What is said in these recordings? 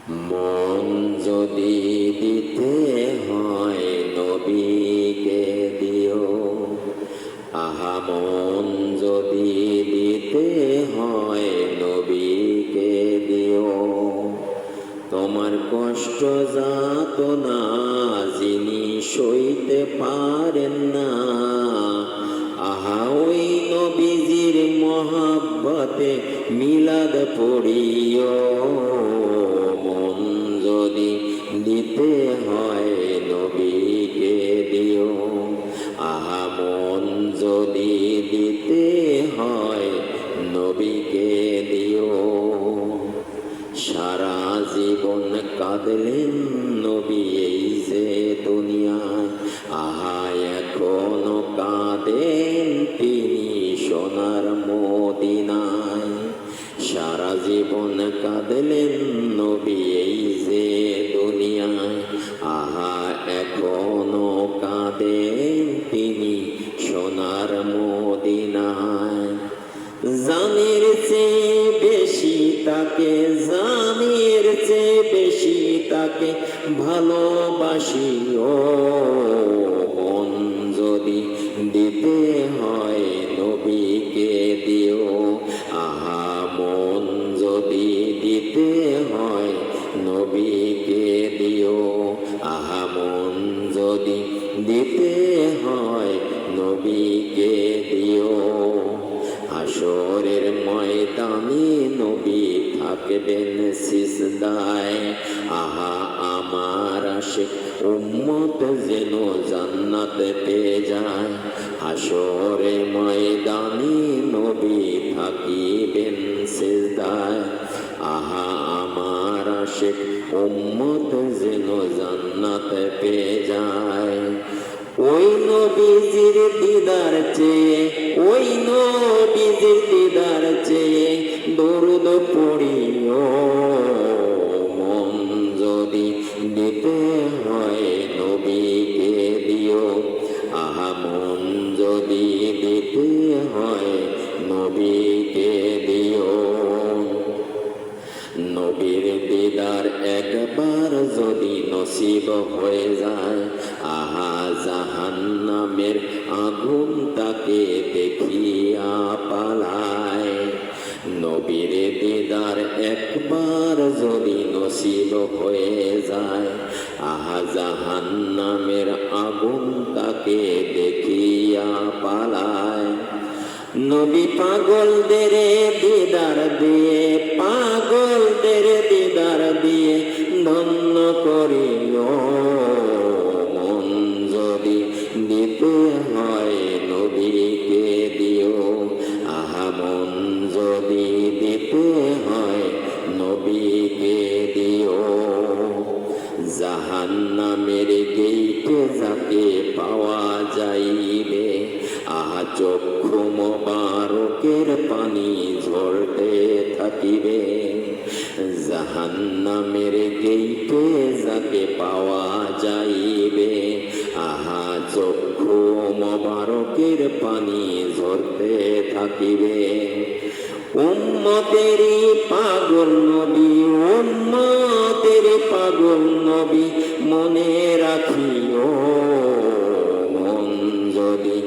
মন যদি দিতে হয় নবীকে দিও। আহা মন যদি দিতে হয় নবীকে দিও। তোমার কষ্ট যাতনা যিনি সইতে পারেন না, আহা ওই নবীজির মহাব্বতে মিলাদ পড়িও। মন যদি দিতে হয় নবীকে দিও। আহা মন যদি দিতে হয় নবীকে দিও। সারা জীবন কাঁদলেন নবী এই যে দুনিয়ায়, আহা এখনো কাঁদেন তিনি সোনার মদিনায়। সারা জীবন কাঁদলেন নবী এই যে দুনিয়ায়, আহা এখনো কাঁদেন তিনি সোনার মদিনায়। জানের চেয়ে বেশি তাকে, জানের চেয়ে বেশি তাকে ভালোবাসিও। মন যদি দিতে হয় নবীকে দিও। আহা মন যদি দিতে হয় নবীকে দিও। আহা মন যদি দিতে হয় নবীকে দিও। হাসরের ময়দানে নবী থাকবেন সিজদায়, আহা আমার আশিক উম্মত যেন জান্নাত পেয়ে যায়। হাসরের ময়দানে নবী থাকিবেন সিজদায়, আহা আমার আশিক উম্মত যেন জান্নাত পেয়ে যায়। ওই নবীজির দিদার চেয়ে, ওই নবীজির দিদার চেয়ে দরুদ পড়িও। মন যদি দিতে হয় নবীকে দিও। আহা মন যদি দিতে হয় নবীকে দিও। নবীর দিদার একবার যদি নসিব হয়ে যায়, আহা জাহান্নামের আগুন তাকে দেখিয়া পালায়। নবীর দিদার একবার যদি নসিব হয়ে যায়, আহা জাহান্নামের আগুন তাকে দেখিয়া পালায়। নবী পাগলদের দিদার দিয়ে, পাগলদের দিদার দিয়ে ধন্য করিও। মন যদি দিতে হয় নবীকে দিও। আহা মন যদি দিতে হয় নবীকে দিও। জাহান্নামের গেইটে যাকে পাওয়া যাইবে, আহা চক্ষু মোবারকের পানি ঝরতে থাকিবে। জাহান্নামের গেইটে যাকে পাওয়া যাইবে, আহা চক্ষু মোবারকের পানি ঝরতে থাকিবে। উম্মতেরই পাগল নবী, উম্মতেরই পাগল নবী মনে রাখিও। মন যদি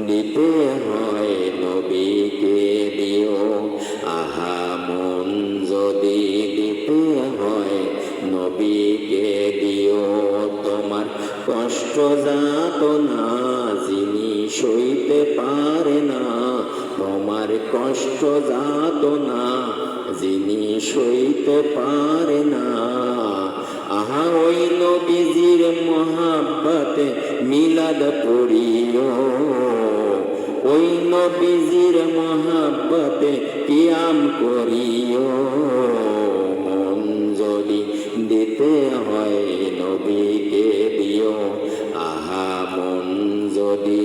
দিতে হয় নবীকে দিও। আহা মন যদি দিতে হয় নবীকে দিও। তোমার কষ্ট যাতনা যিনি সইতে পারে না, তোমার কষ্ট যাতনা যিনি সইতে পারে না, আহা ওই নবীজির মহাব্বতে মিলাদ পড়িও। ওই নবীজির মহাব্বতে কিয়াম করিও। মন যদি দিতে হয় নবীকে দিও। আহা মন যদি